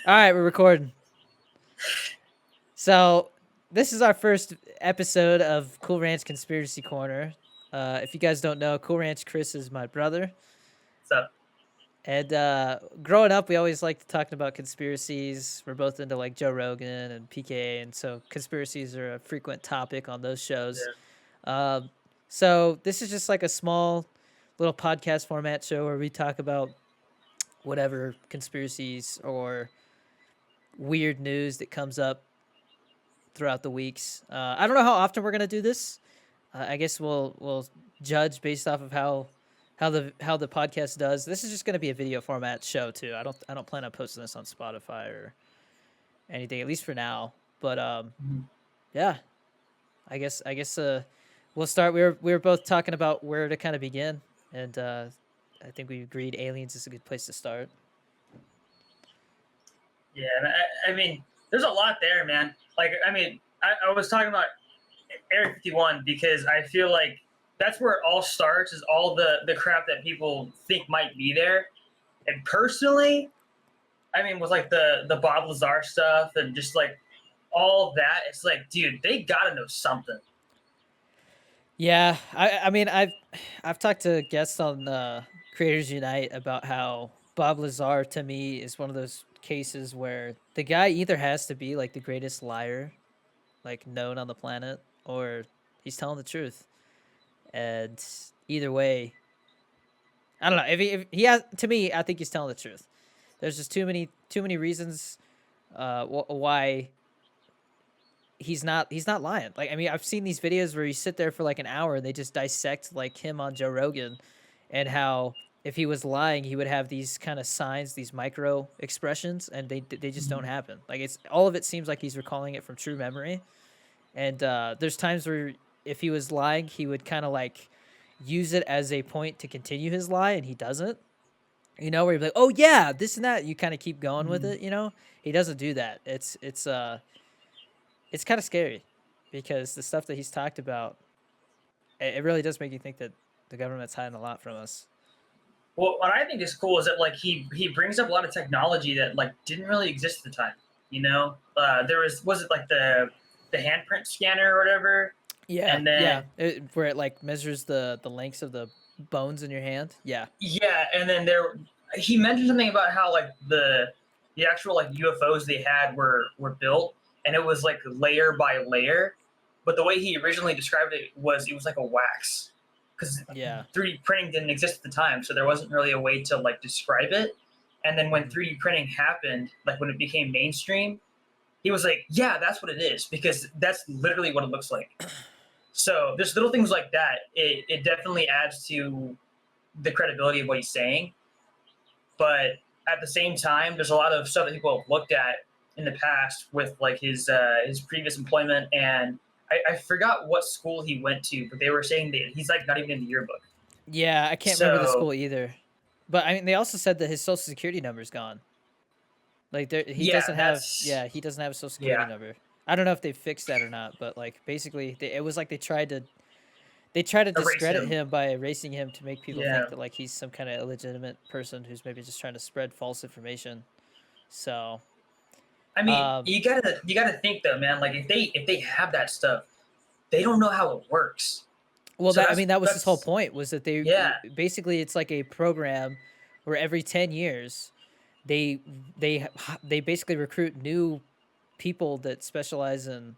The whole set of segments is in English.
All right, we're recording. So this is our first episode of Cool Ranch Conspiracy Corner. If you guys don't know, Cool Ranch Chris is my brother, So and growing up, we always liked talking about conspiracies. We're both into like Joe Rogan and PK, and so conspiracies are a frequent topic on those shows. yeah, Um, so this is just like a small little podcast format show where we talk about whatever conspiracies or weird news that comes up throughout the weeks. I don't know how often we're gonna do this. I guess we'll judge based off of how the podcast does. This is just gonna be a video format show too. I don't plan on posting this on Spotify or anything, at least for now. But Mhm. yeah, I guess we'll start. We were both talking about where to kind of begin, and I think we agreed aliens is a good place to start. yeah. And I mean, there's a lot there, man. Like, I mean, I was talking about Area 51 because I feel like that's where it all starts. Is all the crap that people think might be there. And personally, I mean, with like the Bob Lazar stuff and just like all that, it's like, dude, they gotta know something. Yeah, I mean I've talked to guests on Creators Unite about how Bob Lazar to me is one of those cases where the guy either has to be like the greatest liar like known on the planet or he's telling the truth. And either way, I don't know if he has to me. I think he's telling the truth. There's just too many reasons why he's not lying. Like I mean, I've seen these videos where you sit there for like an hour and they just dissect like him on Joe Rogan and how if he was lying, he would have these kind of signs, these micro expressions, and they just don't happen. Like it's all of it seems like he's recalling it from true memory. And there's times where if he was lying, he would kind of like use it as a point to continue his lie, and he doesn't. Where you're like, oh yeah, this and that. You kind of keep going with Mhm. it. He doesn't do that. It's kind of scary because the stuff that he's talked about, it really does make you think that the government's hiding a lot from us. Well, what I think is cool is that like he brings up a lot of technology that like didn't really exist at the time. There was it like the handprint scanner or whatever, Yeah, and then yeah. Where it like measures the lengths of the bones in your hand. Yeah, yeah, and then there he mentioned something about how like the actual like UFOs they had were built, and it was like layer by layer, but the way he originally described it was like a wax because yeah. 3D printing didn't exist at the time, so there wasn't really a way to like describe it. And then when Mhm. 3D printing happened, like when it became mainstream, he was like, "Yeah, that's what it is because that's literally what it looks like." So there's little things like that. It definitely adds to the credibility of what he's saying. But at the same time, there's a lot of stuff that people have looked at in the past with like his previous employment, and I forgot what school he went to, but they were saying that he's like not even in the yearbook. Yeah, I can't remember the So school either. But I mean, they also said that his social security number's gone. Like he yeah, doesn't have, that's yeah, he doesn't have a social security yeah, number. I don't know if they fixed that or not, but like basically, it was like they tried to erase discredit him. him by erasing him to make people think Yeah, that like he's some kind of illegitimate person who's maybe just trying to spread false information. So, I mean, um, you gotta think though, man. Like if they have that stuff, they don't know how it works. well, So that I that's mean, that was his whole that's point was that yeah, basically it's like a program where every 10 years they they basically recruit new people that specialize in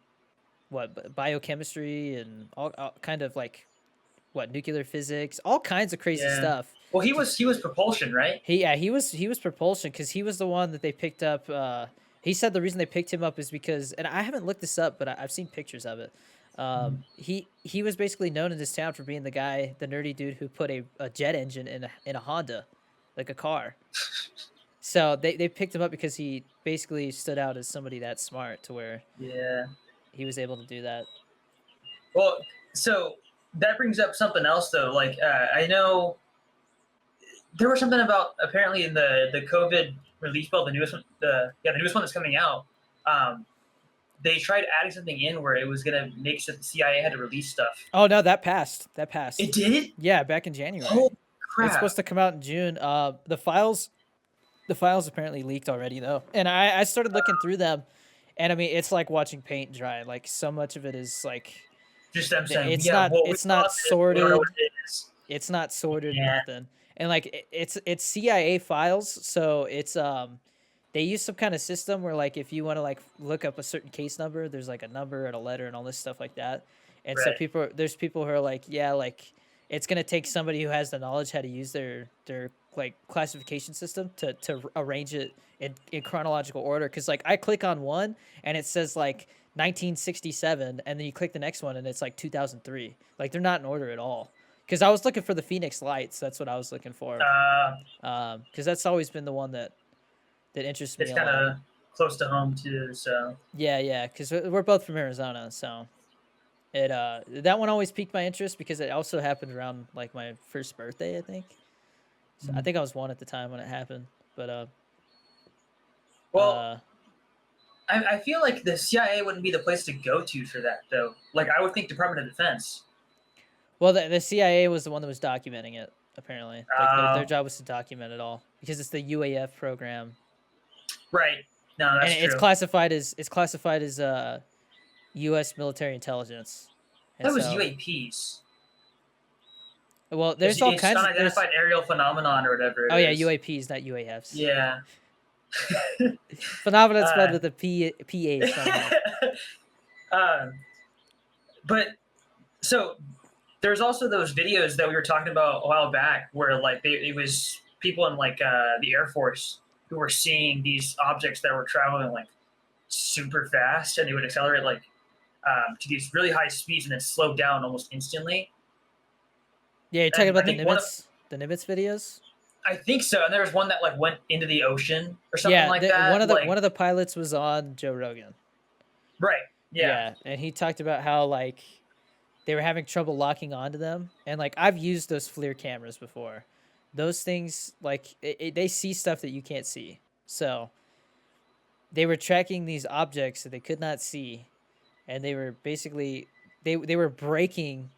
biochemistry and all kind of like nuclear physics, all kinds of crazy yeah. stuff. Well, he To, was he was propulsion, right? he was propulsion because he was the one that they picked up. He said the reason they picked him up is because, and I haven't looked this up, but I've seen pictures of it. He was basically known in this town for being the guy, the nerdy dude who put a jet engine in a Honda, like a car. So they picked him up because he basically stood out as somebody that smart to where Yeah. he was able to do that. Well, so that brings up something else though. Like I know there was something about apparently in the COVID release bill, the newest one, the newest one that's coming out. Um, they tried adding something in where it was gonna make sure the CIA had to release stuff. Oh no, that passed. That It passed. did. Yeah, back in January. Holy It's crap! supposed to come out in June. The files The files apparently leaked already though, and I started looking through them, and I mean it's like watching paint dry. Like so much of it is like Just them saying, it's yeah, not well, we it's saw not this, we don't know what sorted. it is. It's not sorted, Yeah, nothing. And like it's CIA files, so it's they use some kind of system where like if you want to like look up a certain case number, there's like a number and a letter and all this stuff like that. And so right. there's people who are like, yeah, like it's gonna take somebody who has the knowledge how to use their like classification system to arrange it in chronological order. Because like I click on one and it says like 1967, and then you click the next one and it's like 2003. Like they're not in order at all. Because I was looking for the Phoenix Lights. That's what I was looking for. Uh, Because that's always been the one that interests me it's a kind lot. of close to home too, so Yeah, yeah. Because we're both from Arizona, so it that one always piqued my interest because it also happened around like my first birthday, I think. So I mm. think I was one at the time when it happened. But Well, uh, I feel like the CIA wouldn't be the place to go to for that though. Like I would think Department of Defense. well, the CIA was the one that was documenting it. Apparently, like their Uh, job was to document it all because it's the UAF program, right. No, and that's true. it's classified as U.S. military intelligence, and That was so UAPs. well, It's, there's all it's kinds of there's unidentified aerial phenomenon or whatever oh it yeah, is. UAPs, not UAFs. Yeah. Phenomenon spelled uh, with a PH, not an F. uh, but so there's also those videos that we were talking about a while back where like it was people in like the Air Force who were seeing these objects that were traveling like super fast and they would accelerate like to these really high speeds and then slow down almost instantly. Yeah, you're talking And I about think one of The Nimitz videos. I think so. And there was one that like went into the ocean or something Yeah, like that. one Like of the pilots was on Joe Rogan. right, yeah. Yeah, and he talked about how like they were having trouble locking onto them, and like I've used those FLIR cameras before. Those things like they see stuff that you can't see. So they were tracking these objects that they could not see, and they were basically they were breaking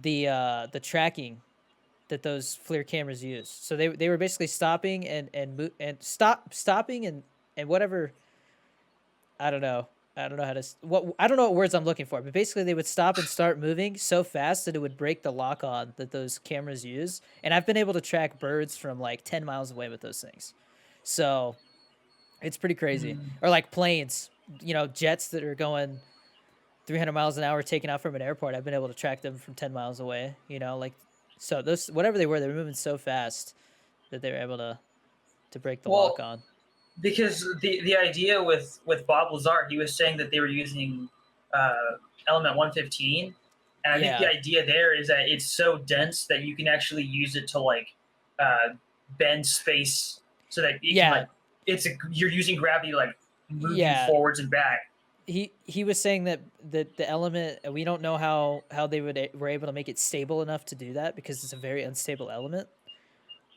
the tracking that those FLIR cameras use. So they were basically stopping and stopping and whatever. I don't know. I don't know how to what I don't know what words I'm looking for, but basically they would stop and start moving so fast that it would break the lock on that those cameras use. And I've been able to track birds from like 10 miles away with those things. So it's pretty crazy. Mm. Or like planes, jets that are going 300 miles an hour taking off from an airport. I've been able to track them from 10 miles away, like so those whatever they were moving so fast that they were able to break the lock Well, on. because the idea with Bob Lazar, he was saying that they were using element 115, and I think the Yeah. idea there is that it's so dense that you can actually use it to like bend space so that it can Yeah. like you're using gravity to like move you Yeah. forwards and back. He was saying that the element we don't know how they were able to make it stable enough to do that because it's a very unstable element,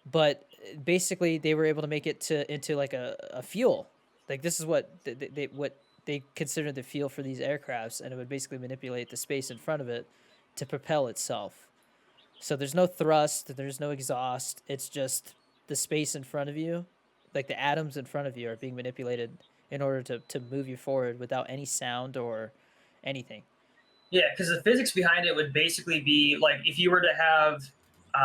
but basically they were able to make it to into like a fuel. Like this is what they consider the fuel for these aircrafts, and it would basically manipulate the space in front of it to propel itself. So there's no thrust, there's no exhaust. It's just the space in front of you, like the atoms in front of you, are being manipulated in order to move you forward without any sound or anything. Yeah, because the physics behind it would basically be like if you were to have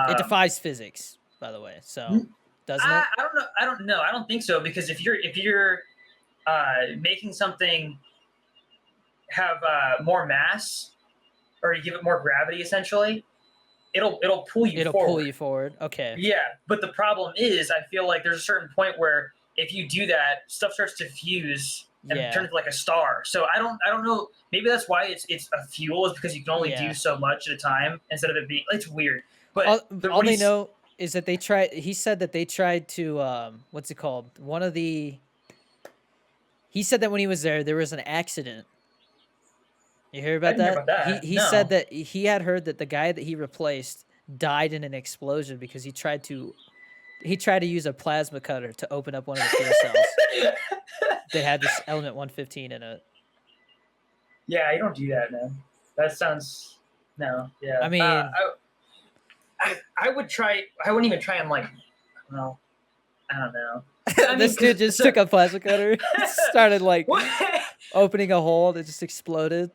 It um, defies physics, by the way. So, doesn't it? I don't know. I don't know. I don't think so because if you're making something have more mass or you give it more gravity, essentially, it'll pull you It'll pull forward. you forward. Okay. Yeah, but the problem is, I feel like there's a certain point where if you do that, stuff starts to fuse and turn Yeah. into like a star. So I don't know. Maybe that's why it's a fuel is because you can only do Yeah. so much at a time instead of it being. It's weird, but All when they he's know is that they tried. He said that they tried to what's it called? One of the. He said that when he was there was an accident. You hear I about didn't hear that? about He that. he said No. that he had heard that the guy that he replaced died in an explosion because he tried to use a plasma cutter to open up one of the fuel cells that had this element 115 in it. Yeah, you don't do that, man. That sounds no. I Yeah. mean, I would try. I wouldn't even try and like. I don't know. I don't know. I mean, This dude just took a plasma cutter, started like opening a hole that just exploded.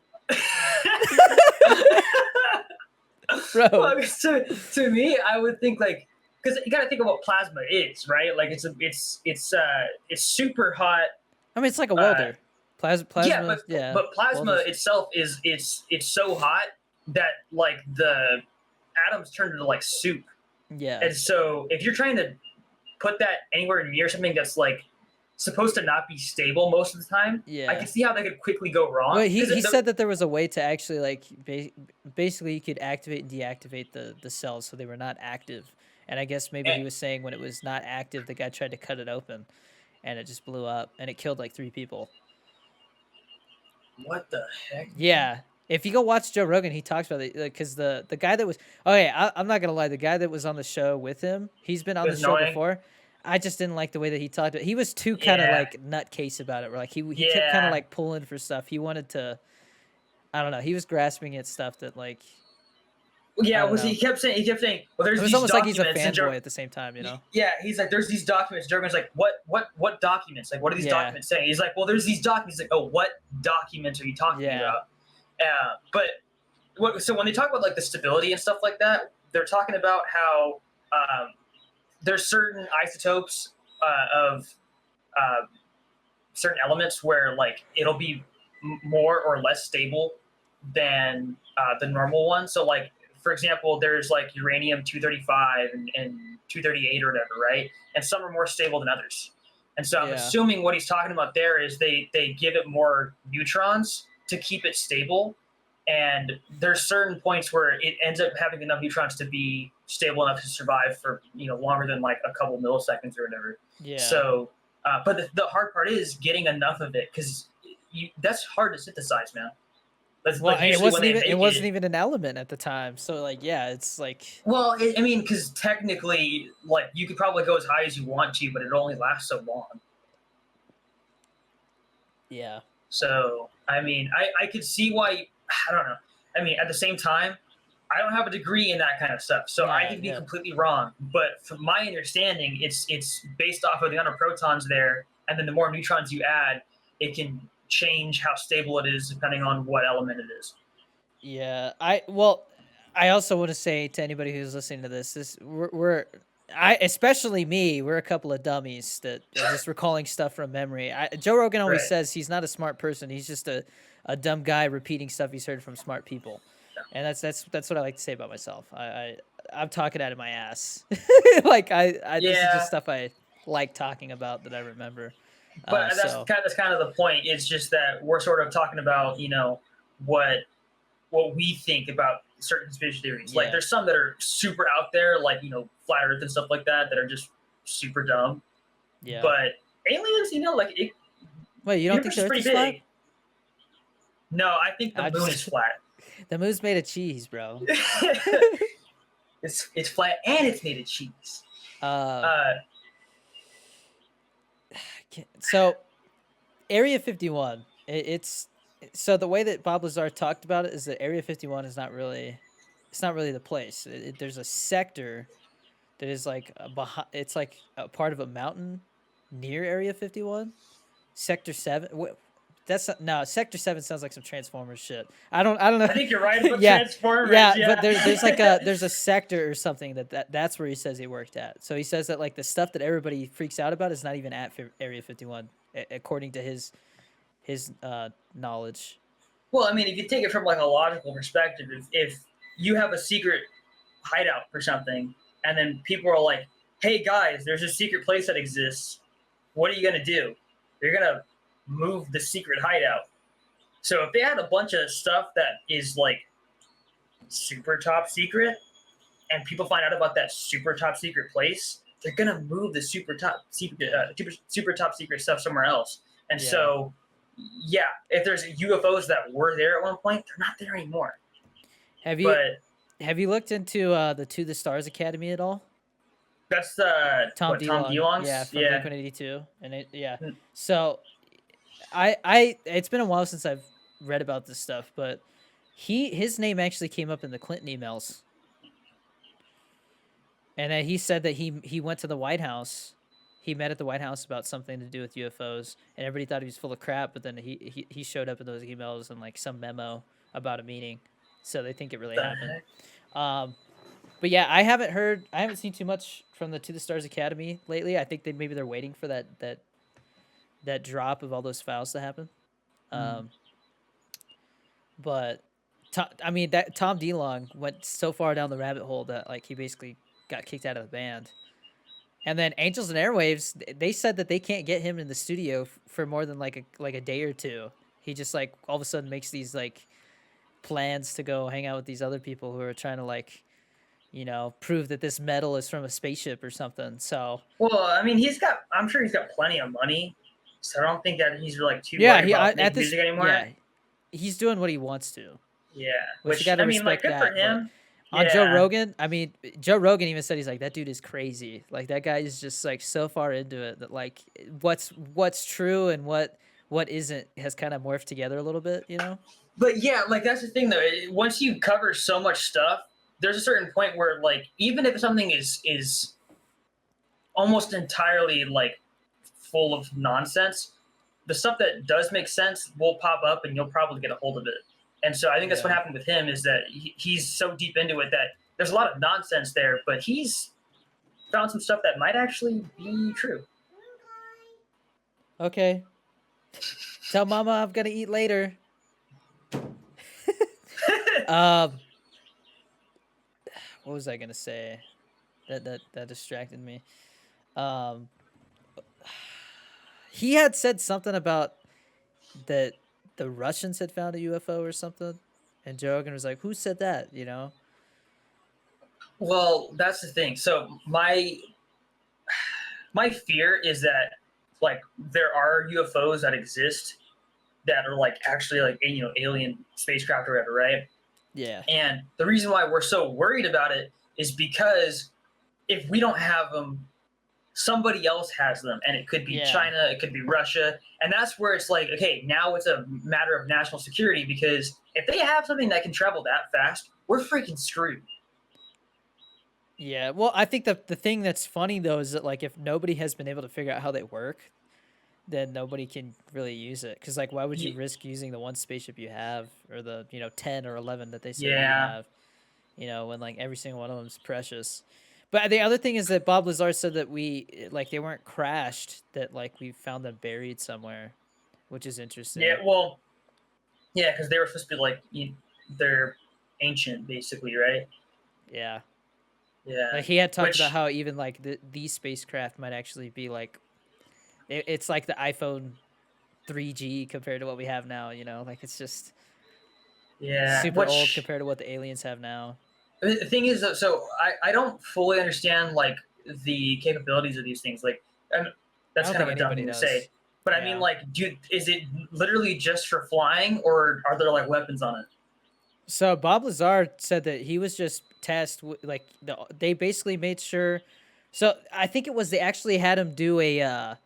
Bro. Well, to me, I would think like because you got to think of what plasma is, right? Like it's super hot. I mean, it's like a Uh, welder. yeah, Plasma, yeah. but plasma Welders. itself is it's so hot that like the atoms turn into like soup, Yeah. and so if you're trying to put that anywhere near something that's like supposed to not be stable most of the time, I Yeah. can see how that could quickly go wrong. Well, Because he said that there was a way to actually like basically you could activate and deactivate the cells so they were not active. And I guess maybe he was saying when it was not active, the guy tried to cut it open, and it just blew up and it killed like 3 people. what the heck? Yeah. If you go watch Joe Rogan, he talks about it because the guy that was okay. I'm not gonna lie, the guy that was on the show with him, he's been on It the was show annoying. before. I just didn't like the way that he talked. He was too kind of Yeah, like nutcase about it. Where like he kept kind of yeah. like pulling for stuff. He wanted to. I don't know. He was grasping at stuff that like I Yeah, don't was know. he kept saying, well, It there's was these almost like he's a documents, and fanboy at the same time, you know? yeah, he's like, there's these documents. Jeremy's like, what documents? Like, what are these Yeah. documents saying? He's like, well, there's these documents. Like, oh, what documents are you talking Yeah. about? So when they talk about like the stability and stuff like that, they're talking about how there's certain isotopes of certain elements where like it'll be more or less stable than the normal one. So like for example, there's like uranium 235 and 238 or whatever, right? And some are more stable than others. And so I'm assuming what he's talking about there is they give it more neutrons to keep it stable. And there's certain points where it ends up having enough neutrons to be stable enough to survive for longer than like a couple milliseconds or whatever. Yeah. So, but the hard part is getting enough of it because that's hard to synthesize, man. Well, it wasn't even an element at the time. So like, yeah, it's like. Well, I mean, because technically, like you could probably go as high as you want to, but it only lasts so long. Yeah. So I mean, I could see why. I don't know. I mean, at the same time, I don't have a degree in that kind of stuff, so I could be completely wrong. But from my understanding, it's based off of the amount of protons there, and then the more neutrons you add, it can change how stable it is depending on what element it is. Yeah, I also want to say to anybody who's listening to this, especially me, we're a couple of dummies that are just recalling stuff from memory. Joe Rogan always says he's not a smart person; he's just a dumb guy repeating stuff he's heard from smart people, and that's what I like to say about myself. I'm talking out of my ass, like this is just stuff I like talking about that I remember. But that's kind of the point. It's just that we're sort of talking about what we think about certain conspiracy theories. Like there's some that are super out there, like flat Earth and stuff like that are just super dumb. Yeah. But aliens, like it. Wait, you don't think the Earth is flat? No, I think the moon is flat. The moon's made of cheese, bro. It's flat and it's made of cheese. So, Area 51. It's so the way that Bob Lazar talked about it is that Area 51 is not really, it's not really the place. There's a sector that is like it's like a part of a mountain near Area 51. Sector 7. Sector 7 sounds like some Transformers shit. I don't know. I think you're right about Transformers. Yeah, but there's like there's a sector or something that's where he says he worked at. So he says that like the stuff that everybody freaks out about is not even at Area 51, according to his knowledge. Well, I mean, if you take it from like a logical perspective, if you have a secret hideout for something, and then people are like, "Hey guys, there's a secret place that exists. What are you gonna do? You're gonna move the secret hideout." So if they had a bunch of stuff that is like super top secret, and people find out about that super top secret place, they're gonna move the super top secret stuff somewhere else. And so, if there's UFOs that were there at one point, they're not there anymore. Have you looked into the To the Stars Academy at all? That's Tom DeLonge. Yeah, from Blink-182, and So, it's been a while since I've read about this stuff, but his name actually came up in the Clinton emails, and he said that he went to the White House. he met at the White House about something to do with UFOs, and everybody thought he was full of crap. But then he showed up in those emails and like some memo about a meeting, so they think it really The happened. heck? But yeah, I haven't seen too much from the To the Stars Academy lately. I think maybe they're waiting for that drop of all those files to happen. Hmm. Um, but I mean that Tom DeLonge went so far down the rabbit hole that like he basically got kicked out of the band. And then Angels and Airwaves, they said that they can't get him in the studio for more than like a day or two. He just like all of a sudden makes these like plans to go hang out with these other people who are trying to like prove that this metal is from a spaceship or something. So Well, I mean, I'm sure he's got plenty of money, so I don't think that he's like too yeah, worried about at making this music anymore. yeah, he's doing what he wants to, Yeah, which you which got to I mean, like, respect good for that. But him. on Joe Yeah, Rogan, I mean, Joe Rogan even said he's like that dude is crazy. Like that guy is just like so far into it that like what's true and what isn't has kind of morphed together a little bit, you know? but yeah, like that's the thing though. Once you cover so much stuff, there's a certain point where like even if something is almost entirely like full of nonsense, the stuff that does make sense will pop up and you'll probably get a hold of it. And so I think that's what Yeah. happened with him is that he's so deep into it that there's a lot of nonsense there, but he's found some stuff that might actually be true. Okay. Tell mama I'm gonna eat later. Um, what was I gonna say? That distracted me. Um, he had said something about that the Russians had found a UFO or something, and Joe Rogan was like, "Who said that?" You know? Well, that's the thing. So my fear is that like there are UFOs that exist that are like actually like alien spacecraft or whatever, right? Yeah. And the reason why we're so worried about it is because if we don't have them, somebody else has them, and it could be Yeah. China, it could be Russia, and that's where it's like, okay, now it's a matter of national security because if they have something that can travel that fast, we're freaking screwed. Yeah. Well, I think the thing that's funny though is that like if nobody has been able to figure out how they work, then nobody can really use it. Because like, why would you risk using the one spaceship you have, or the 10 or 11 that they say that you Yeah, have? When like every single one of them is precious. But the other thing is that Bob Lazar said that like they weren't crashed, that like we found them buried somewhere, which is yeah, interesting. well, yeah, because they were supposed to be like they're ancient, basically, right? Yeah. Yeah, Like he had talked about which how even like these spacecraft might actually be like it's like the iPhone 3G compared to what we have now, like it's just yeah, super old which compared to what the aliens have now. the thing is, so I don't fully understand like the capabilities of these things. Like, and I that's don't kind think of a dumb anybody thing to say, knows. but I mean, Yeah. like, is it literally just for flying, or are there like weapons on it? So Bob Lazar said that he was just like they basically made sure. So I think it was they actually had him do a.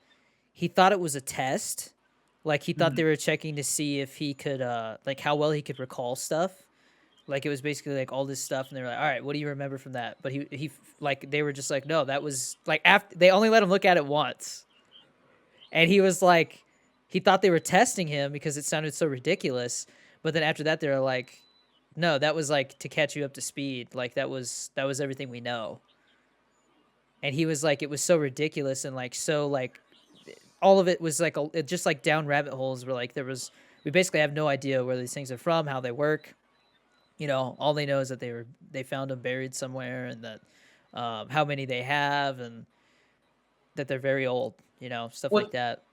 He thought it was a test, like he thought Hmm. they were checking to see if he could like how well he could recall stuff. Like it was basically like all this stuff, and they were like, "All right, what do you remember from that?" But he like they were just like, "No, that was like after they only let him look at it once," and he was like, he thought they were testing him because it sounded so ridiculous. But then after that, they were like, "No, that was like to catch you up to speed. Like that was everything we know." And he was like, it was so ridiculous and like so like all of it was like just like down rabbit holes where like we basically have no idea where these things are from, how they work. All they know is that they found them buried somewhere, and that how many they have, and that they're very old. Stuff like Well, that.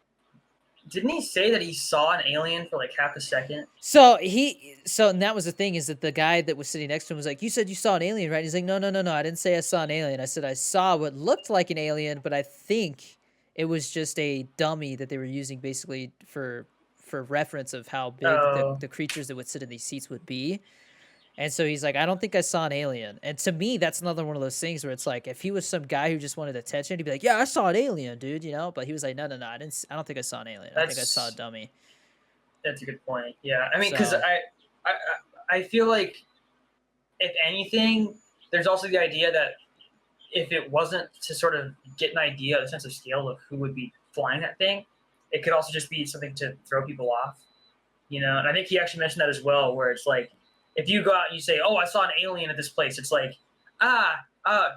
didn't he say that he saw an alien for like half a second? And that was the thing, is that the guy that was sitting next to him was like, "You said you saw an alien, right?" He's like, "No, no, no, no. I didn't say I saw an alien. I said I saw what looked like an alien, but I think it was just a dummy that they were using basically for reference of how big Oh, the creatures that would sit in these seats would be." And so he's like, "I don't think I saw an alien." And to me, that's another one of those things where it's like, if he was some guy who just wanted attention, he'd be like, "Yeah, I saw an alien, dude," But he was like, "No, no, no. I don't think I saw an alien. I think I saw a that's dummy." that's a good point. Yeah, I mean, because So I feel like if anything, there's also the idea that if it wasn't to sort of get an idea, a sense of scale of who would be flying that thing, it could also just be something to throw people off. And I think he actually mentioned that as well, where it's like, if you go out and you say, "Oh, I saw an alien at this place," it's like,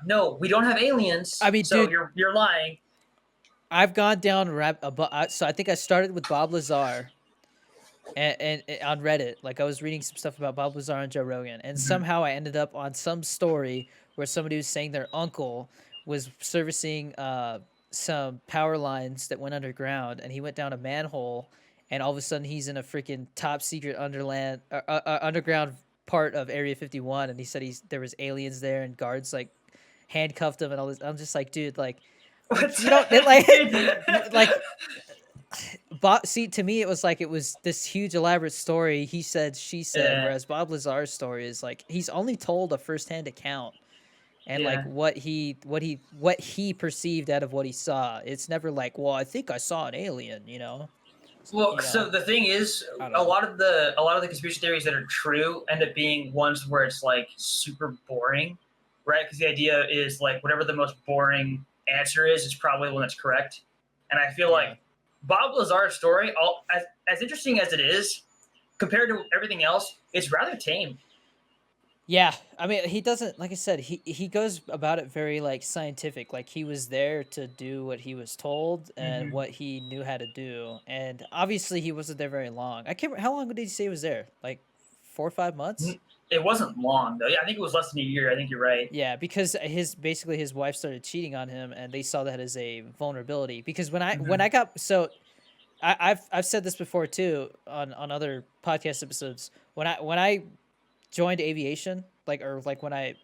no, we don't have aliens, I mean, so dude, you're lying. I've gone down so I think I started with Bob Lazar and on Reddit, like I was reading some stuff about Bob Lazar and Joe Rogan, and Mm-hmm. somehow I ended up on some story where somebody was saying their uncle was servicing some power lines that went underground, and he went down a manhole, and all of a sudden he's in a freaking top secret underground part of Area 51, and he said there was aliens there and guards like handcuffed him and all this. I'm just like, dude, like What you the don't heck, like dude? like Bob, see, to me, it was like it was this huge elaborate story. He said, she said. Yeah, Whereas Bob Lazar's story is like he's only told a firsthand account and like yeah. what he perceived out of what he saw. It's never like, well, I think I saw an alien. Well, You so know. the thing is, I don't a know. lot of the conspiracy theories that are true end up being ones where it's like super boring, right? Because the idea is like whatever the most boring answer is probably the one that's correct. And I feel like Yeah. Bob Lazar's story, as interesting as it is, compared to everything else, it's rather tame. Yeah, I mean, he doesn't like I said, he goes about it very like scientific. Like he was there to do what he was told and Mm-hmm. what he knew how to do. And obviously he wasn't there very long. I can't remember, how long did he say he was there? Like 4 or 5 months? It wasn't long though. Yeah, I think it was less than a year. I think you're right. Yeah, because his wife started cheating on him and they saw that as a vulnerability. Because when Mm-hmm. I got so I've said this before too on other podcast episodes. When I joined aviation, like when I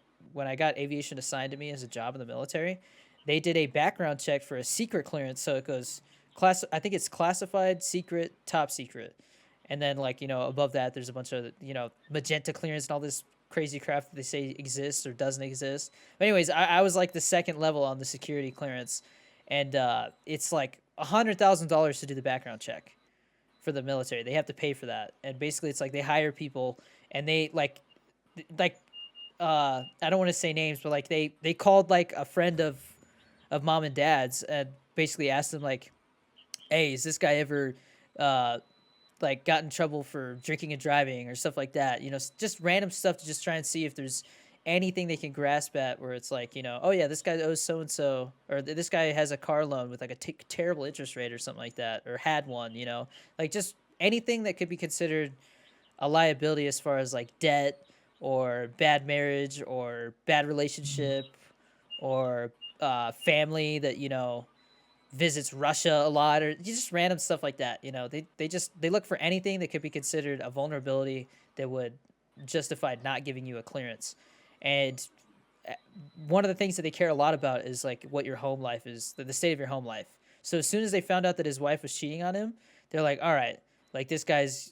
got aviation assigned to me as a job in the military, they did a background check for a secret clearance. So it goes I think it's classified, secret, top secret, and then like above that there's a bunch of magenta clearance and all this crazy crap that they say exists or doesn't exist. But anyways, I was like the second level on the security clearance, and it's like $100,000 to do the background check for the military. They have to pay for that, and basically it's like they hire people and they like I don't want to say names, but like they called like a friend of mom and dad's and basically asked them like, "Hey, is this guy ever uh like got in trouble for drinking and driving or stuff like that?" Just random stuff to just try and see if there's anything they can grasp at where it's like, oh yeah, this guy owes so and so, or this guy has a car loan with like a terrible interest rate or something like that, or had one, like just anything that could be considered a liability as far as like debt or bad marriage or bad relationship or family that visits Russia a lot, or just random stuff like that. They look for anything that could be considered a vulnerability that would justify not giving you a clearance. And uh, one of the things that they care a lot about is like what your home life is, the state of your home life. So as soon as they found out that his wife was cheating on him, they're like, all right, like this guy's,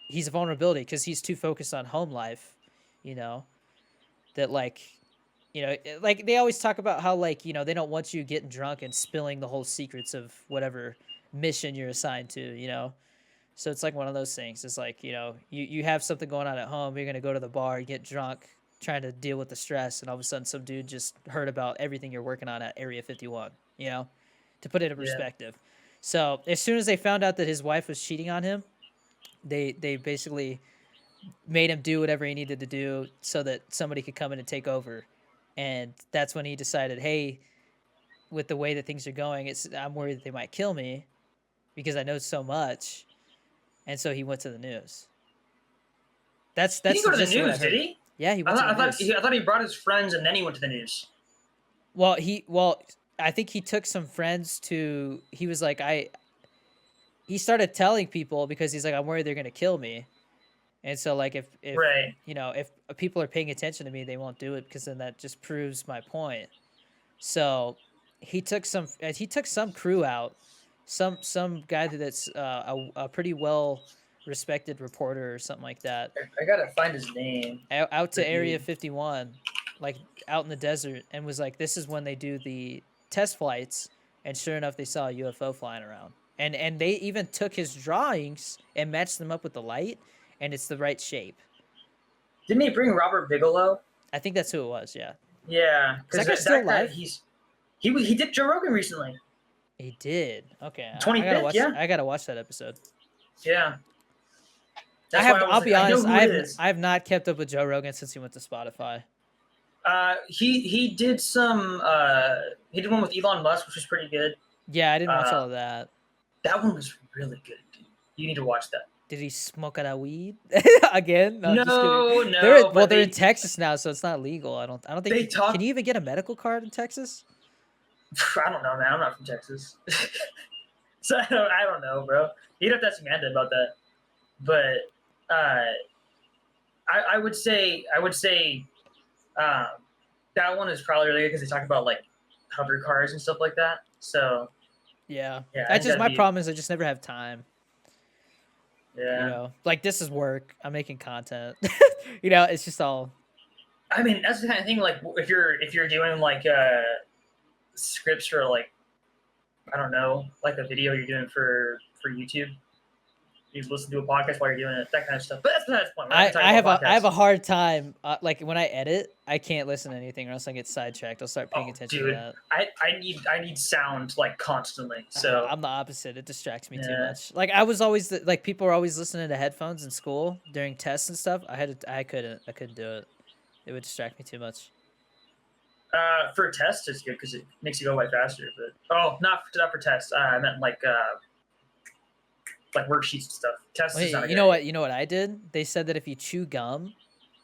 he's a vulnerability because he's too focused on home life, you know, that like they always talk about how like, they don't want you getting drunk and spilling the whole secrets of whatever mission you're assigned to. So it's like one of those things. It's like, you have something going on at home, you're going to go to the bar, get drunk, trying to deal with the stress, and all of a sudden some dude just heard about everything you're working on at Area 51, to put it in Yeah. perspective. So as soon as they found out that his wife was cheating on him, they basically made him do whatever he needed to do so that somebody could come in and take over. And that's when he decided, hey, with the way that things are going, I'm worried that they might kill me because I know so much. And so he went to the news. That's He that's didn't the go to the gist of what I news, did heard. he? Yeah, he I went to thought the I thought news. he, I thought he brought his friends and then he went to the news. Well, I think he took some friends to. He was like, he started telling people because he's like, I'm worried they're gonna kill me. And so like if Right. if people are paying attention to me, they won't do it because then that just proves my point. So he took some crew out, some guy that's a pretty well respected reporter or something like that, I gotta find his name. out The to Area dude. 51, like out in the desert, and was like, this is when they do the test flights, and sure enough, they saw a UFO flying around, and they even took his drawings and matched them up with the light, and it's the right shape. Didn't he bring Robert Bigelow? I think that's who it was. Yeah. Yeah, Is that because guy still that guy alive? he did Joe Rogan recently. He did. Okay, I gotta 25th, watch. yeah, I gotta watch that episode. yeah. I That's why have. I was I'll like, be I know honest. who it is. I have not kept up with Joe Rogan since he went to Spotify. He did some he did one with Elon Musk, which was pretty good. Yeah, I didn't watch Uh, all of that. that one was really good, dude. You need to watch that. Did he smoke out of weed again? No, I'm just kidding. No, no, Well, but they're in Texas now, so it's not legal. I don't think they you can. talk. You even get a medical card in Texas? I don't know, man. I'm not from Texas, so I don't know, bro. You'd have to ask Amanda about that. But uh, I would say um, that one is probably really good because they talk about like hover cars and stuff like that. So Yeah, yeah, I that's think just that'd my be problem. Is I just never have time. You yeah. know, like this is work. I'm making content. It's just all. I mean, that's the kind of thing. Like if you're doing like scripts for like I don't know, like a video you're doing for YouTube, you listen to a podcast while you're doing it, that kind of stuff. But that's besides the point. We're not going to talk about I have podcasts. a hard time. Like when I edit, I can't listen to anything, or else I get sidetracked. I'll start paying Oh, attention to dude, that. I need sound like constantly. So I'm the opposite. It distracts me too yeah, much. Like I was always like people were always listening to headphones in school during tests and stuff. I couldn't do it. It would distract me too much. for tests it's good because it makes you go by faster. But not for tests. I meant like worksheets and stuff. Tests is Wait, not a good idea. you know what I did? They said that if you chew gum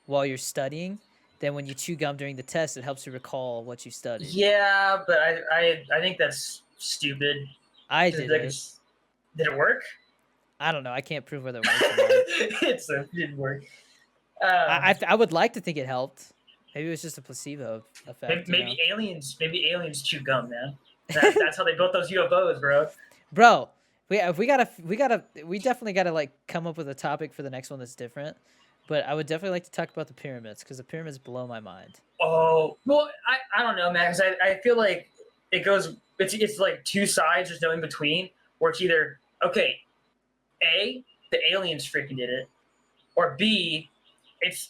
while you're studying, then when you chew gum during the test, it helps you recall what you studied. Yeah, but I think that's stupid. I Because did it. did it work? I don't know. I can't prove whether it works or not. It didn't work. Um, I would like to think it helped. Maybe it was just a placebo effect, you know. maybe aliens chew gum, man. That's how they built those UFOs, bro. Bro, we definitely gotta like come up with a topic for the next one that's different. But I would definitely like to talk about the pyramids because the pyramids blow my mind. Oh well, I don't know, man. Because I feel like it goes. It's like two sides. There's no in between. Where it's either okay, A, the aliens freaking did it, or B, it's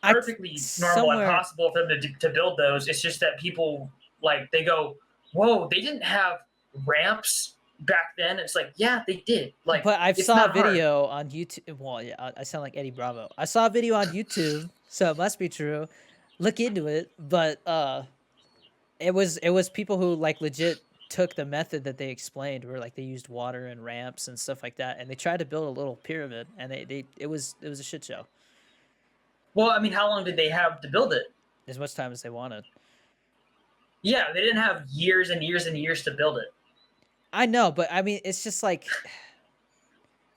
I perfectly normal and somewhere possible for them to build those. It's just that people like they go, whoa, they didn't have ramps back then. It's like, yeah, they did. Like, But I it's saw a not hard. video on YouTube. Well, yeah, I sound like Eddie Bravo. I saw a video on YouTube, so it must be true. Look into it, but it was people who like legit took the method that they explained, where like they used water and ramps and stuff like that, and they tried to build a little pyramid, and they it was a shit show. Well, I mean, how long did they have to build it? As much time as they wanted. Yeah, they didn't have years and years and years to build it. I know, but I mean, it's just like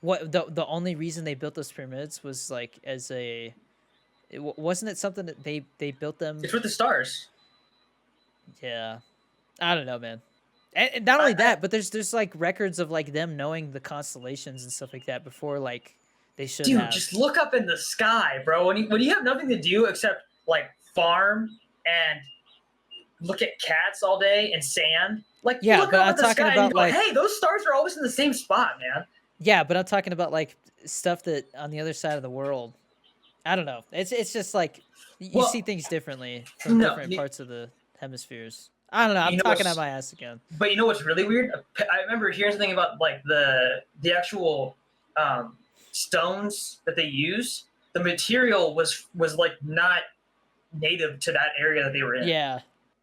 what the only reason they built those pyramids was like as a wasn't it something that they built them. It's with the stars. Yeah, I don't know, man. And not only that, but there's like records of like them knowing the constellations and stuff like that before like they should Dude, have. just look up in the sky, bro. When you have nothing to do except like farm and look at cats all day and sand, like you Yeah, look but up I'm at the talking sky and you about go, like "Hey, those stars are always in the same spot, man." yeah, but I'm talking about like stuff that on the other side of the world. I don't know. It's just like you see Well, things differently from no, different parts of the hemispheres. I don't know. I'm you know talking out what's my ass again. but you know what's really weird? I remember hearing something about like the actual stones that they use. The material was like not native to that area that they were in, Yeah.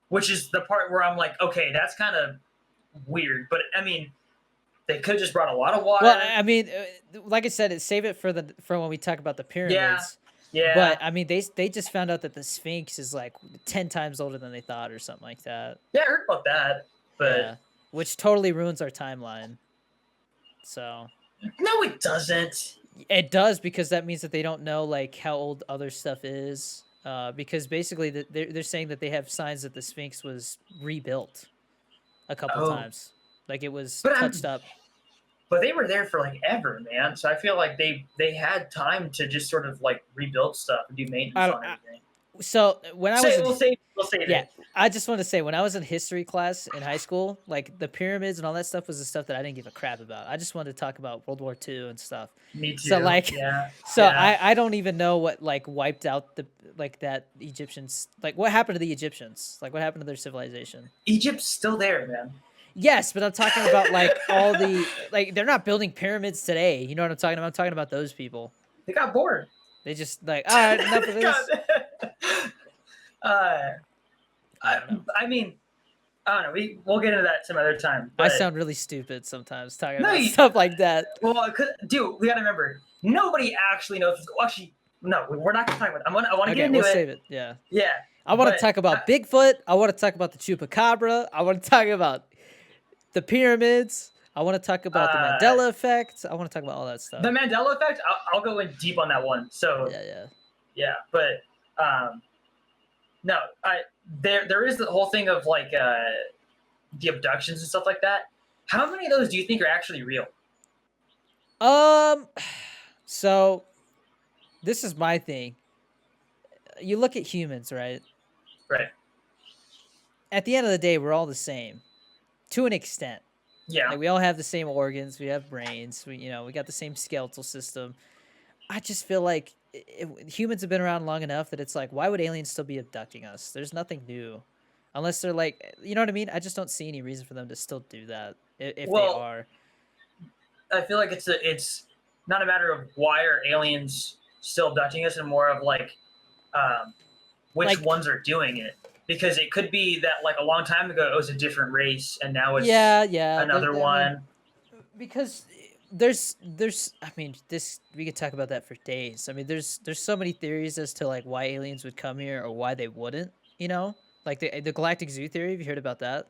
which is the part where I'm like, okay, that's kind of weird. But I mean, they could have just brought a lot of Well, water. I mean, like I said, save it for when we talk about the Yeah, pyramids. yeah, But I mean, they just found out that the Sphinx is like 10 times older than they thought, or something like that. yeah. I heard about that, but Yeah, which totally ruins our timeline. So no, it doesn't. it does because that means that they don't know like how old other stuff is. Because basically they're saying that they have signs that the Sphinx was rebuilt a couple Oh, times, like it was but touched up. but they were there for like ever, man. So I feel like they had time to just sort of like rebuild stuff and do I maintenance don't. on everything. So when I was in We'll say yeah, it. I just want to say when I was in history class in high school, like the pyramids and all that stuff was the stuff that I didn't give a crap about. I just wanted to talk about World War II and stuff. Me So too. like Yeah. so Yeah. I don't even know what like wiped out the like that Egyptians like what happened to the Egyptians? Like what happened to their civilization? Egypt's still there, man. Yes, but I'm talking about like all the like they're not building pyramids today. You know what I'm talking about? I'm talking about those people. They got bored. They just like, all right, enough of God. this. uh, I don't know. I mean, I don't know. We'll get into that some other time. I But sound really stupid sometimes talking no, about stuff like that. well, dude, we gotta remember, nobody actually knows. Well, actually, no, we're not gonna talk about. I want to get Okay, into we'll it. save it. Yeah. Yeah, I want to but talk about Bigfoot. I want to talk about the chupacabra. I want to talk about the pyramids. I want to talk about the uh, Mandela effect. I want to talk about all that the stuff. Mandela effect. I'll go in deep on that one. So Yeah, yeah. yeah, but um, no, there is the whole thing of like the abductions and stuff like that. How many of those do you think are actually real? Um, so this is my thing. You look at humans, right? Right. At the end of the day, we're all the same to an extent. Yeah. Like we all have the same organs, we have brains, we got the same skeletal system. I just feel like humans have been around long enough that it's like, why would aliens still be abducting us? There's nothing new, unless they're like, you know what I mean. I just don't see any reason for them to still do that if they Well, are. I feel like it's not a matter of why are aliens still abducting us, and more of like which Like, ones are doing it. Because it could be that like a long time ago it was a different race, and now it's yeah, yeah. another I mean, one. because there's I mean this we could talk about that for days. I mean there's so many theories as to like why aliens would come here or why they wouldn't, like the galactic zoo theory. Have you heard about that?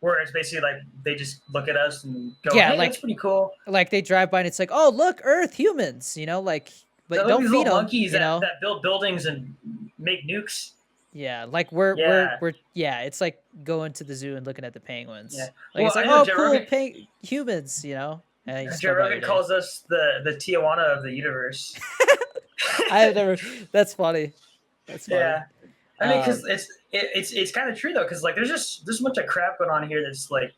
Where it's basically like they just look at us and go, Yeah, "Hey, that's pretty cool." like they drive by and it's like, oh look, earth, humans, like, So but look at don't these feed little them, monkeys that build buildings and make nukes. yeah, like we're we're Yeah, we're yeah, it's like going to the zoo and looking at the yeah. penguins, like Well, it's I like, know oh cool, humans, and you just Joe go about your Rogan day. calls us the Tijuana of the universe. I have never. That's funny. That's funny. Yeah, I mean, because it's kind of true though, because like there's a bunch of crap going on here that's like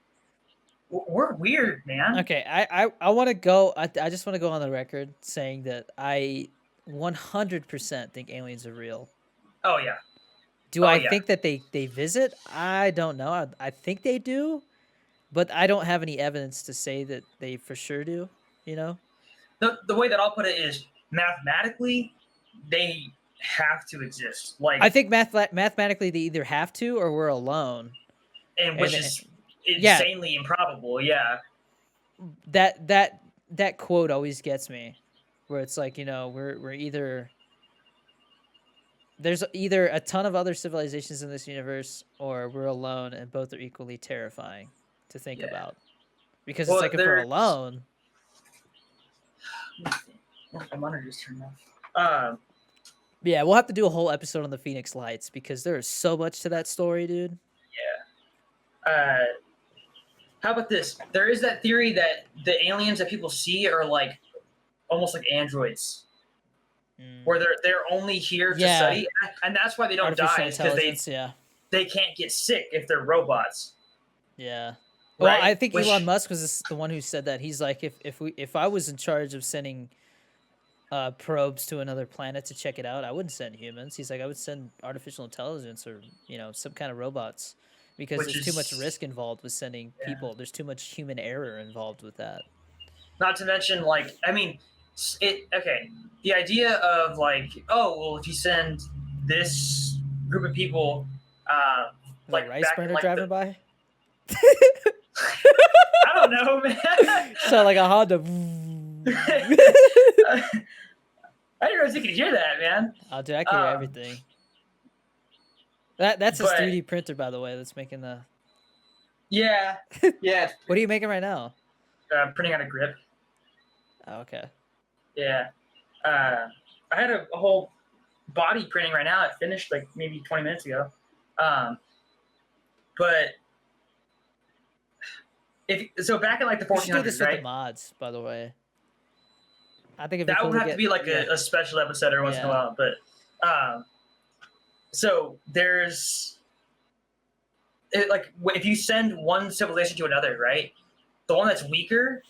we're weird, man. Okay, I want to go. I just want to go on the record saying that I 100% think aliens are real. Oh yeah, Do oh I yeah. think that they visit? I don't know. I think they do, but I don't have any evidence to say that they for sure do. You know? The way that I'll put it is mathematically they have to exist, I like, think mathematically they either have to or we're alone. and And which is yeah, insanely improbable. Yeah. that quote always gets me, where it's like, we're either there's either a ton of other civilizations in this universe or we're alone, and both are equally terrifying to think Yeah. about. Because it's Well, like if we're there's alone, my monitor just turned off. yeah, we'll have to do a whole episode on the Phoenix Lights because there is so much to that story, dude. Yeah. How about this? There is that theory that the aliens that people see are like almost like androids, where they're only here to Yeah, study, and that's why they don't die, artificial is because intelligence. Yeah, they can't get sick if they're robots, yeah. Well, right? I think Elon Which Musk was the one who said that. He's like, if I was in charge of sending probes to another planet to check it out, I wouldn't send humans. He's like, I would send artificial intelligence or some kind of robots, because which there's too much is, risk involved with sending yeah. people. There's too much human error involved with that. Not to mention, like, I mean, it. Okay, the idea of like, oh well, if you send this group of people, With a like rice back in burner like driving the, by, I don't know, man. so like a Honda. I didn't realize you could hear that, man. Oh, dude, I can hear everything. That's his But 3D printer, by the way. That's making the. yeah, yeah. What are you making right now? Printing out a grip. Oh, okay. Yeah. I had a whole body printing right now. It finished like maybe 20 minutes ago. But so back in like the We should do 1400s, this with the right? mods, by the way. I think it'd be That cool would to have to get. be like Yeah. a special episode every once in a Yeah. while. But So there's like if you send one civilization to another, right? The one that's weaker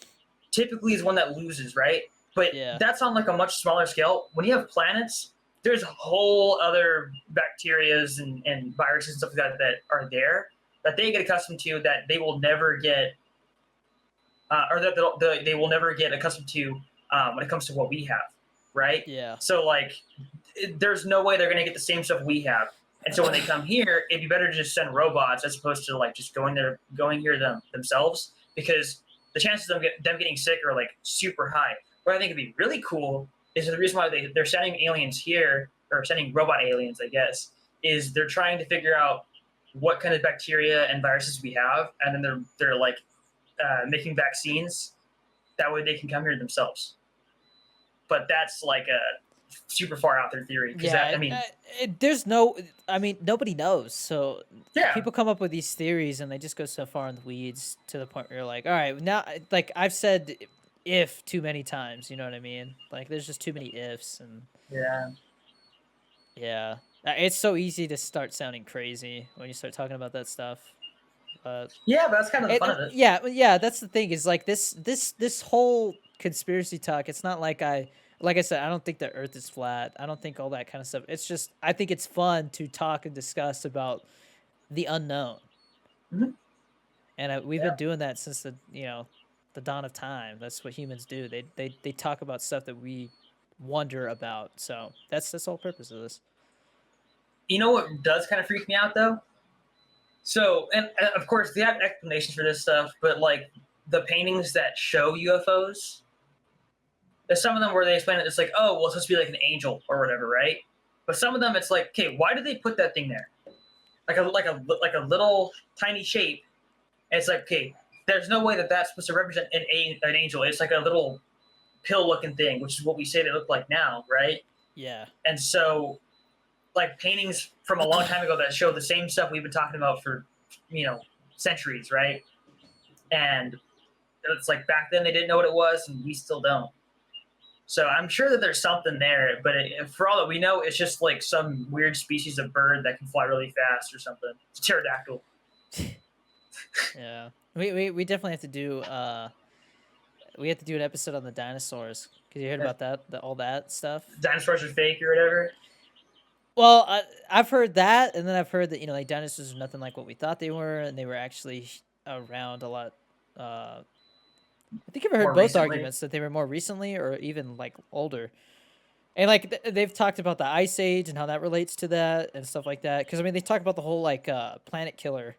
typically is one that loses, right? But Yeah. that's on like a much smaller scale. When you have planets, there's whole other bacterias and viruses and stuff like that that are there that they get accustomed to that they will never get, or that they will never get accustomed to when it comes to what we have, right? Yeah. So like, there's no way they're going to get the same stuff we have. And so when they come here, it'd be better to just send robots as opposed to like just going here themselves, because the chances of them getting sick are like super high. What I think would be really cool is the reason why they're sending aliens here, or sending robot aliens, I guess, is they're trying to figure out what kind of bacteria and viruses we have, and then they're like making vaccines. That way they can come here themselves. But that's like a super far out there theory, because that, Yeah, I mean, there's no. I mean, nobody knows. So yeah. people come up with these theories, and they just go so far in the weeds to the point where you're like, all right, now, like I've said, if too many times. You know what I mean? Like, there's just too many ifs, and Yeah. yeah, it's so easy to start sounding crazy when you start talking about that stuff. But Yeah, but that's kind of the fun of it. yeah, yeah, that's the thing is like this whole conspiracy talk. It's not like like I said, I don't think the Earth is flat. I don't think all that kind of stuff. It's just I think it's fun to talk and discuss about the unknown, Mhm. and we've been Yeah. doing that since the dawn of time. That's what humans do. They talk about stuff that we wonder about. So that's the whole purpose of this. You know what does kind of freak me out though? So, and of course, they have explanations for this stuff, but like the paintings that show UFOs, there's some of them where they explain it. It's like, oh, well, it's supposed to be like an angel or whatever, right? But some of them, it's like, okay, why did they put that thing there? Like a little tiny shape. And it's like, okay, there's no way that that's supposed to represent an angel. It's like a little pill looking thing, which is what we say they look like now, right? Yeah. And so, like paintings from a long time ago that show the same stuff we've been talking about for, you know, centuries, right? And it's like back then they didn't know what it was, and we still don't. So I'm sure that there's something there, but for all that we know, it's just like some weird species of bird that can fly really fast or something. It's a pterodactyl. Yeah. We definitely have to do we have to do an episode on the dinosaurs because you heard If about all that stuff. dinosaurs are fake or whatever. Well, I've heard that, and then I've heard that like dinosaurs are nothing like what we thought they were, and they were actually around a lot. I think I've heard More both recently. arguments that they were more recently or even like older, and like they've talked about the ice age and how that relates to that and stuff like that. Because I mean, they talk about the whole like planet killer,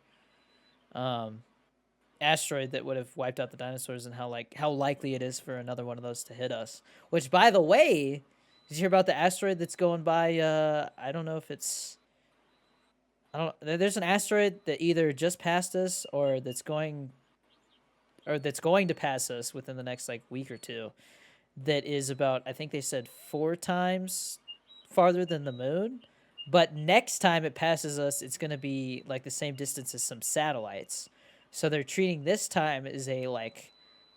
um, asteroid that would have wiped out the dinosaurs and how likely it is for another one of those to hit us. Which, by the way, did you hear about the asteroid that's going by? I don't know if it's. I don't. There's an asteroid that either just passed us or that's going to pass us within the next like week or two. That is about I think they said 4 times farther than the moon. But next time it passes us, it's going to be like the same distance as some satellites. So they're treating this time as a like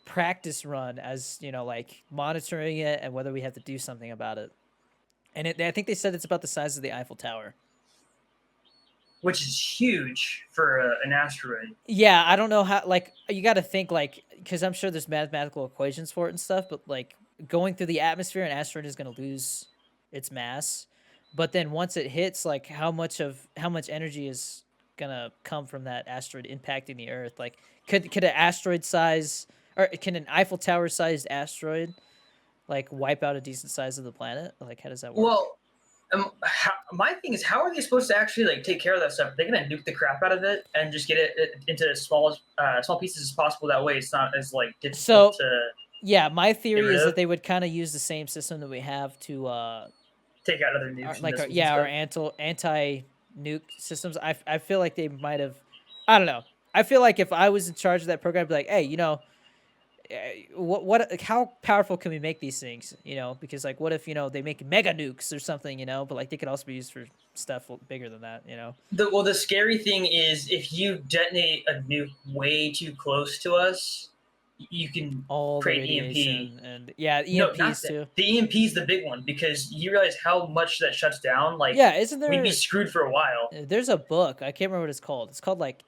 practice run, as like monitoring it and whether we have to do something about it. And I think they said it's about the size of the Eiffel Tower. Which is huge for an asteroid. Yeah, I don't know how. Like, you got to think like because I'm sure there's mathematical equations for it and stuff, but like going through the atmosphere, an asteroid is going to lose its mass. But then once it hits, like how much energy is gonna come from that asteroid impacting the Earth? Like, could an asteroid size or can an Eiffel Tower sized asteroid like wipe out a decent size of the planet? Like, how does that work? Well, my thing is, how are they supposed to actually like take care of that stuff? They're gonna nuke the crap out of it and just get it into as small pieces as possible. That way, it's not as like difficult So to yeah, my get theory rid is that of. they would kind of use the same system that we have to Take out other nukes and like missiles and yeah, our stuff. anti nuke systems. I feel like they might have. I don't know. I feel like if I was in charge of that program, I'd be like, hey, what how powerful can we make these things? Because like, what if they make mega nukes or something? But like they could also be used for stuff bigger than that. The scary thing is if you detonate a nuke way too close to us, you can All the create EMP. radiation and yeah, No, not EMPs that. too. The EMP is the big one because you realize how much that shuts down. Like Yeah, isn't we'd be there? screwed for a while. There's a book. I can't remember what it's called. It's called like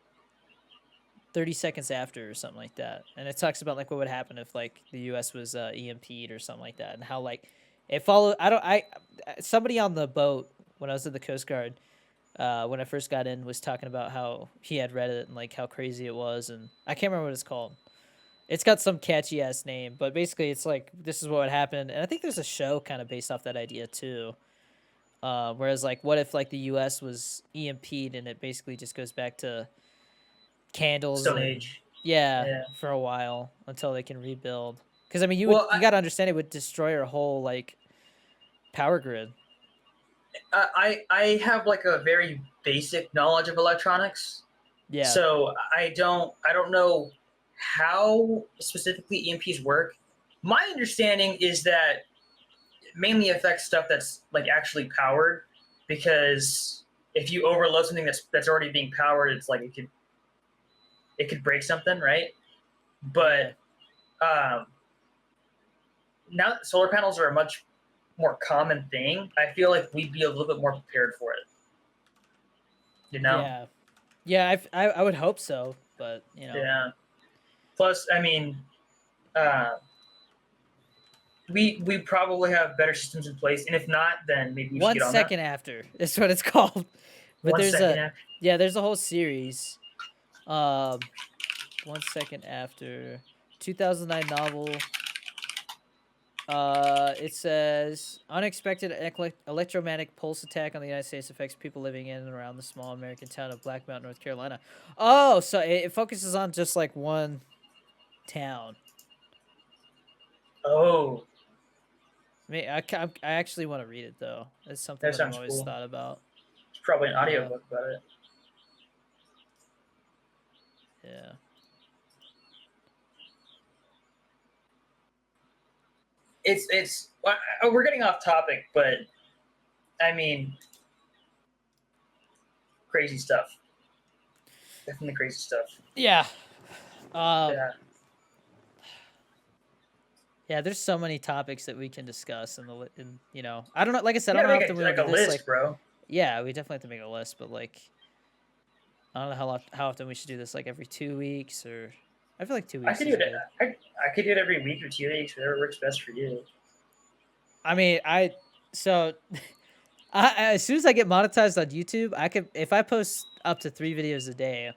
30 Seconds After or something like that, and it talks about like what would happen if like the U.S. was EMP'd or something like that, and how like it followed. I don't. I somebody on the boat when I was in the Coast Guard. When I first got in, was talking about how he had read it and like how crazy it was, and I can't remember what it's called. It's got some catchy ass name, but basically it's like this is what would happen, and I think there's a show kind of based off that idea too. Whereas like, what if like the U.S. was EMP'd and it basically just goes back to candles Stone and Age. yeah, Yeah. for a while until they can rebuild. Because I mean, Well, you got to understand it would destroy our whole like power grid. I have like a very basic knowledge of electronics, Yeah, so I don't know how specifically EMPs work. My understanding is that it mainly affects stuff that's like actually powered, because if you overload something that's already being powered, it's like it could break something, right? yeah, But um, now that solar panels are a much more common thing, I feel like we'd be a little bit more prepared for it. You know? yeah, yeah. I would hope so, but you know, Yeah. Plus, I mean, uh, we probably have better systems in place, and if not, then maybe we should one get on that. second after is what it's called. But One there's second a after. yeah, there's a whole series. Um, 1 second after 2009 novel. It says unexpected electromagnetic pulse attack on the United States affects people living in and around the small American town of Black Mountain, North Carolina. Oh, so it focuses on just like one town. Oh, I mean, I actually want to read it though. It's something that that I've sounds always cool. thought about. It's probably an Uh, audiobook about it. yeah, We're getting off topic, but I mean, crazy stuff. Definitely crazy stuff. yeah, um, Yeah. yeah. There's so many topics that we can discuss in you know, I don't know. Like I said, You I don't gotta know make how often we want like to a do this. list, Like, bro. yeah, we definitely have to make a list, but like I don't know how often we should do this, like every 2 weeks or I feel like two I weeks could do is it. good. I could do it every week or 2 weeks, whatever works best for you. I mean, so as soon as I get monetized on YouTube, I could if I post up to 3 videos a day.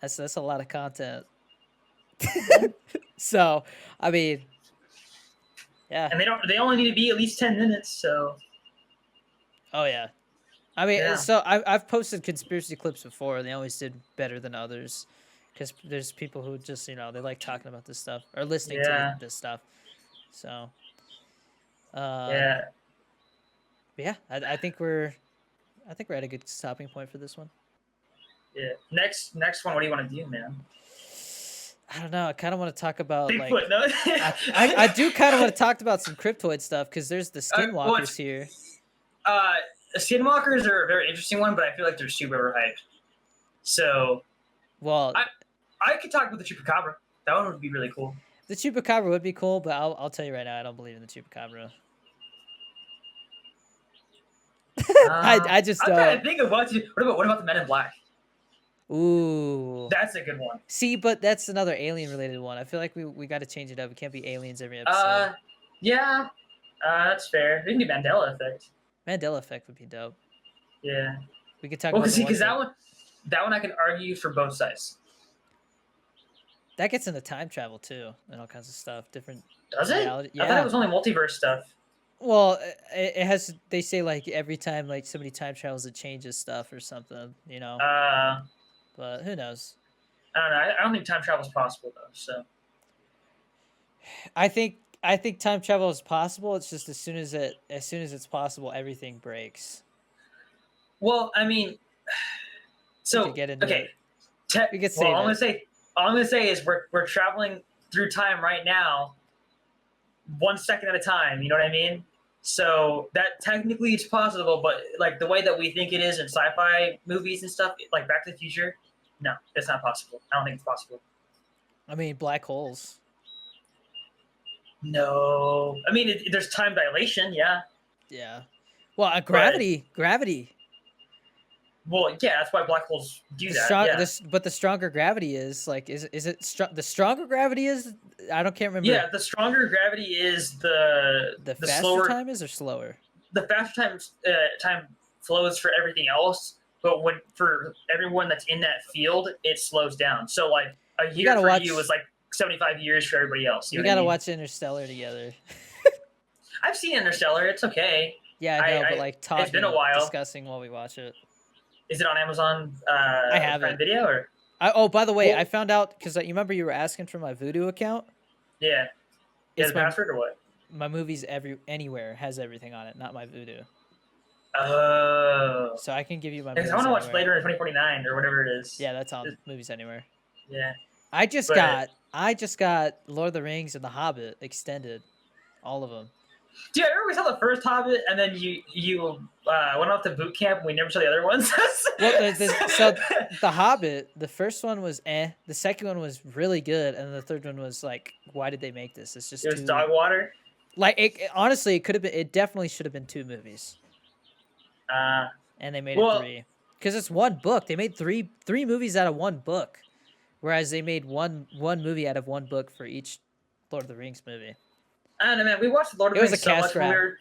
That's a lot of content. Yeah. So I mean, yeah, And they only need to be at least 10 minutes. So oh yeah. I mean, yeah, so I've posted conspiracy clips before, and they always did better than others, because there's people who just they like talking about this stuff or listening to yeah, this stuff. So, um, yeah, yeah, I think we're at a good stopping point for this one. yeah. Next one. What do you want to do, man? I don't know. I kind of want to talk about like Bigfoot, no. I do kind of want to talk about some cryptoid stuff because there's the Well, skinwalkers here. uh, skinwalkers are a very interesting one, but I feel like they're super overhyped. So Well, I I could talk about the chupacabra. That one would be really cool. the chupacabra would be cool, but I'll tell you right now, I don't believe in the chupacabra. I just I'm trying don't. to think of what about the Men in Black? Ooh. That's a good one. See, but that's another alien related one. I feel like we got to change it up. It can't be aliens every episode. Uh, yeah, that's fair. We can do Mandela effect. Mandela effect would be dope. Yeah. We could talk Well, about the because ones that one I can argue for both sides. that gets into time travel too and all kinds of stuff. Different Does it? reality. I thought it Yeah. was only multiverse stuff. Well, it has. They say like every time like somebody time travels, it changes stuff or something. You know. But who knows? I don't know. I don't think time travel is possible though. So I think time travel is possible. It's just as soon as it's possible, everything breaks. well, I mean, We could so get into okay. it. We could Well, save it. all I'm gonna say is we're traveling through time right now, 1 second at a time. You know what I mean? So that technically it's possible, but like the way that we think it is in sci-fi movies and stuff, like Back to the Future, no, it's not possible. I don't think it's possible. I mean, black holes. No, I mean there's time dilation, yeah, Yeah. Well, but gravity. well, yeah, that's why black holes do The that. strong Yeah, this but the stronger gravity is like is it the stronger gravity is I don't can't remember yeah. The stronger gravity is the the faster slower, time is or slower. the faster time flows for everything else. But when for everyone that's in that field, it slows down. So like a We year gotta for you is watch like 75 years for everybody else. You we know what I gotta mean? watch Interstellar together. I've seen Interstellar. It's okay. Yeah, I know, but I like it's been a talking, while. discussing while we watch it. Is it on Amazon I have Prime it. Video or? Oh, by the way, I Well, found out because you remember you were asking for my Voodoo account. yeah. Yeah, It's the password or what? my movies anywhere has everything on it, not my Voodoo. Oh. So I can give you my Because I movies want to watch anywhere. Blade Runner 2049 or whatever it is. Yeah, that's on movies anywhere. Yeah. I But just got Lord of the Rings and The Hobbit extended, all of them. dude, I remember we saw the first Hobbit, and then you went off to boot camp, and we never saw the other ones. Well, so The Hobbit, the first one was the second one was really good, and the third one was like, why did they make this? It's It just was too dog water. like honestly, it could have been. It definitely should have been two movies, Uh, and they made it well, three because it's one book. They made three movies out of one book, whereas they made one movie out of one book for each Lord of the Rings movie. I don't know, man. We watched Lord of It the was a Rings so cash much when we grab.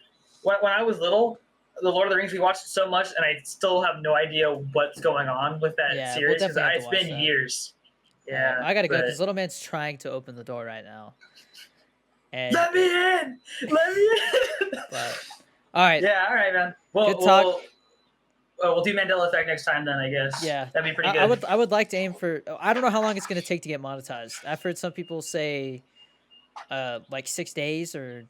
were when I was little. The Lord of the Rings, we watched it so much, and I still have no idea what's going on with that Yeah, we'll series because definitely have to it's watch been that. years. All right, Yeah, I gotta go but because Little Man's trying to open the door right now, and let me in, let me in. but all right, Yeah, all right, man. good talk. We'll do Mandela Effect next time then. I guess Yeah, that'd be pretty good. I would like to aim for. I don't know how long it's gonna take to get monetized. I've heard some people say, like 6 days or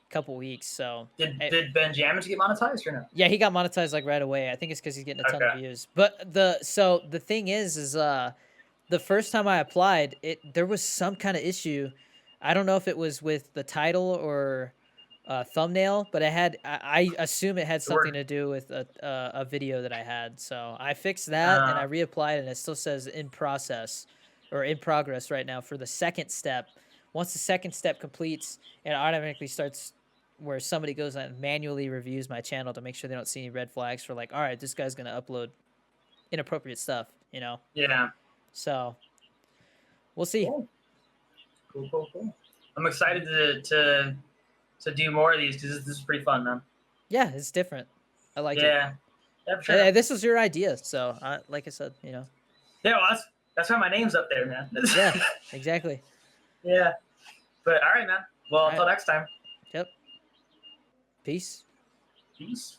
a couple weeks. So, Did Ben Jamage get monetized or no? yeah, he got monetized like right away. I think it's because he's getting a ton of Okay. views. But the thing is the first time I applied, there was some kind of issue. I don't know if it was with the title or thumbnail, but I assume it had The something word. to do with a video that I had. So I fixed that and I reapplied, and it still says in process or in progress right now for the second step. Once the second step completes, it automatically starts where somebody goes and manually reviews my channel to make sure they don't see any red flags for like, all right, this guy's gonna upload inappropriate stuff, you know. Yeah. So we'll see. Cool. Cool. I'm excited to do more of these because this is pretty fun, man. Yeah, it's different. I like it. Yeah. Yeah, for sure. This was your idea, so like I said, you know. Yeah, well, that's why my name's up there, man. Yeah, exactly. Yeah. But all right, man. Well, All until right. next time. Yep. Peace. Peace.